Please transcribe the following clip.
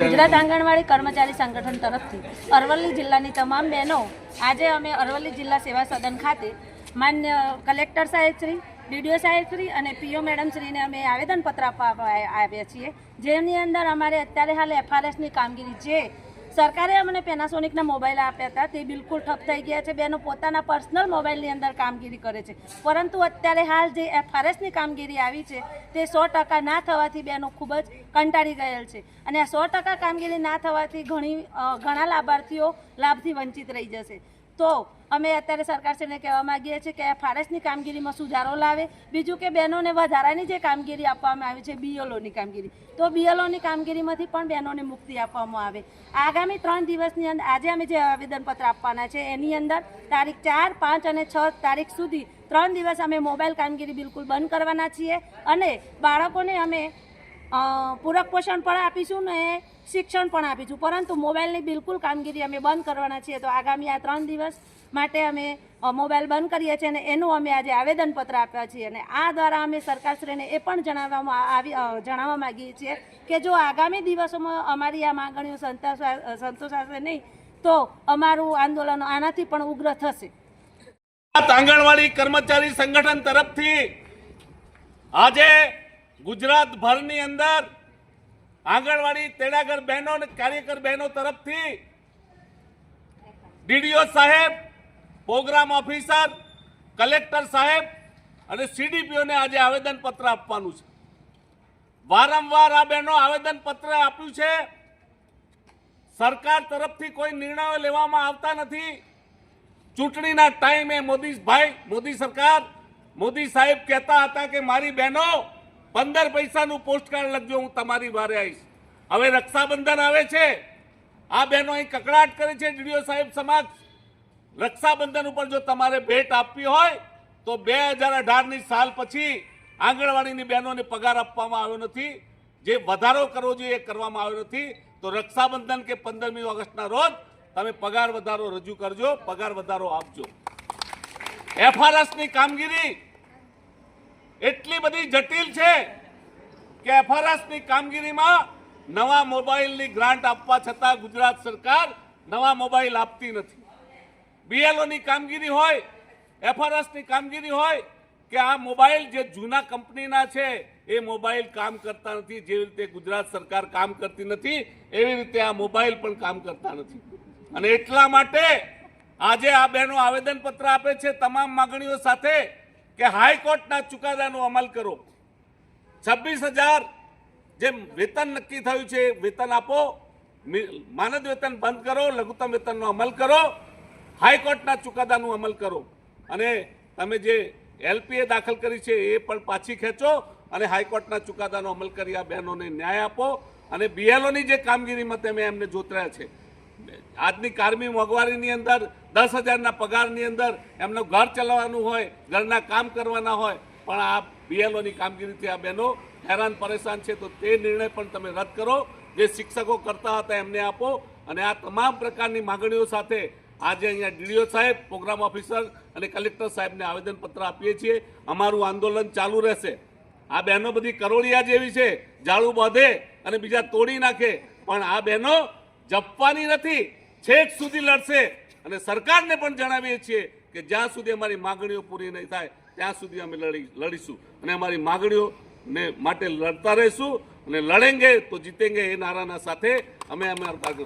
ગુજરાત આંગણવાડી કર્મચારી સંગઠન તરફથી અરવલ્લી જિલ્લાની તમામ બહેનો આજે અમે અરવલ્લી જિલ્લા સેવા સદન ખાતે માન્ય કલેક્ટર સાહેબશ્રી, ડીડીઓ સાહેબશ્રી અને પીઓ મેડમશ્રીને અમે આવેદનપત્ર આપવા આવ્યા છીએ, જેની અંદર અમારે અત્યારે હાલ એફઆરએસની કામગીરી જે સરકારે અમને પેનાસોનિકના મોબાઈલ આપ્યા હતા તે બિલકુલ ઠપ થઈ ગયા છે. બહેનો પોતાના પર્સનલ મોબાઈલની અંદર કામગીરી કરે છે, પરંતુ અત્યારે હાલ જે એફઆરએસની કામગીરી આવી છે તે 100% ના થવાથી બહેનો ખૂબ જ કંટાળી ગયેલ છે અને આ 100% કામગીરી ના થવાથી ઘણા લાભાર્થીઓ લાભથી વંચિત રહી જશે. તો અમે અત્યારે સરકારશ્રીને કહેવા માગીએ છીએ કે એફઆરએસની કામગીરીમાં સુધારો લાવે. બીજું કે બહેનોને વધારાની જે કામગીરી આપવામાં આવી છે બીએલઓની કામગીરી, તો બીએલઓની કામગીરીમાંથી પણ બહેનોને મુક્તિ આપવામાં આવે. આગામી 3 દિવસની અંદર આજે અમે જે આવેદનપત્ર આપવાના છે એની અંદર તારીખ 4, 5 અને 6 તારીખ સુધી 3 દિવસ અમે મોબાઈલ કામગીરી બિલકુલ બંધ કરવાના છીએ અને બાળકોને અમે પૂરક પોષણ પણ આપીશું ને શિક્ષણ પણ આપીશું, પરંતુ મોબાઈલની બિલકુલ કામગીરી અમે બંધ કરવાના છીએ. તો આગામી આ 3 દિવસ માટે અમે મોબાઈલ બંધ કરીએ છીએ અને એનું અમે આજે આવેદનપત્ર આપ્યા છીએ અને આ દ્વારા અમે સરકારશ્રીને એ પણ જણાવવા માગીએ છીએ કે જો આગામી દિવસોમાં અમારી આ માંગણીઓ સંતોષાશે નહીં તો અમારું આંદોલન આનાથી પણ ઉગ્ર થશે. આંગણવાડી કર્મચારી સંગઠન તરફથી આજે ગુજરાત ભરની અંદર આંગણવાડી તેડાગર બહેનો અને કાર્યકર બહેનો તરફથી ડીડીઓ સાહેબ, પ્રોગ્રામ ઓફિસર, કલેક્ટર સાહેબ અને સીડીપીઓને આજે આવેદનપત્ર આપવાનું છે. વારંવાર આ બહેનો આવેદનપત્ર આપ્યું છે. સરકાર તરફથી કોઈ નિર્ણયો લેવામાં આવતા નથી. ચૂંટણીના ટાઈમે મોદી સરકાર, મોદી સાહેબ કહેતા હતા કે મારી બહેનો 15 પૈસાનું પોસ્ટકાર્ડ લખજો, હું તમારી વારે આવીશ. હવે રક્ષાબંધન આવે છે, આ બહેનો અહીં કકડાટ કરે છે ડીડીઓ સાહેબ સમક્ષ. રક્ષાબંધન ઉપર જો તમારે ભેટ આપવી હોય તો 2018ની સાલ પછી આંગણવાડીની બહેનોને પગાર આપવામાં આવ્યો નથી. જે વધારો કરવો જોઈએ એ કરવામાં આવ્યો નથી. તો રક્ષાબંધન કે 15મી ઓગસ્ટના રોજ તમે પગાર વધારો રજૂ કરજો, પગાર વધારો આપજો. એફઆરએસની કામગીરી એટલી બધી જટિલ છે કે એફઆરએસની કામગીરીમાં નવા મોબાઈલની ગ્રાન્ટ આપવા છતાં ગુજરાત સરકાર નવા મોબાઈલ આપતી નથી. બીએલઓની કામગીરી હોય, એફઆરએસની કામગીરી હોય કે આ મોબાઈલ જે જૂના કંપનીના છે એ મોબાઈલ કામ કરતા નથી. જેવી રીતે ગુજરાત સરકાર કામ કરતી નથી એવી રીતે આ મોબાઈલ પણ કામ કરતા નથી. અને એટલા માટે આજે આ બહેનો આવેદનપત્ર આપે છે તમામ માગણીઓ સાથે કે હાઈકોર્ટના ચુકાદાનો અમલ કરો. 26,000 જે વેતન નક્કી થયું છે વેતન આપો, માનદ વેતન બંધ કરો, લઘુત્તમ વેતનનો અમલ કરો, હાઈકોર્ટના ચુકાદાનો અમલ કરો અને તમે જે એલપીએ દાખલ કરી છે એ પણ પાછી ખેંચો અને હાઈકોર્ટના ચુકાદાનો અમલ કરી આ બહેનોને ન્યાય આપો. અને બીએલઓની જે કામગીરીમાં તમે એમને જોતર્યા છે, આજની કારમી મોંઘવારીની અંદર 10,000ના પગારની અંદર એમનું ઘર ચલાવવાનું હોય, ઘરના કામ કરવાના હોય, પણ આ બીએલઓની કામગીરીથી આ બહેનો હેરાન પરેશાન છે. તો તે નિર્ણય પણ તમે રદ કરો. જે શિક્ષકો કરતા હતા એમને આપો. અને આ તમામ પ્રકારની માગણીઓ સાથે આજે અહીંયા ડીડીઓ સાહેબ, પ્રોગ્રામ ઓફિસર અને કલેક્ટર સાહેબને આવેદનપત્ર આપીએ છીએ. અમારું આંદોલન ચાલુ રહેશે. આ બહેનો બધી કરોડિયા જેવી છે, જાળું બાંધે અને બીજા તોડી નાખે, પણ આ બહેનો જપવાની નથી, છેક સુધી લડશે. અને સરકારને પણ જણાવીએ છીએ કે જ્યાં સુધી અમારી માગણીઓ પૂરી નહીં થાય ત્યાં સુધી અમે લડીશું અને અમારી માગણીઓને માટે લડતા રહીશું અને લડેંગે તો જીતેંગે એ નારાના સાથે અમે લડેંગે.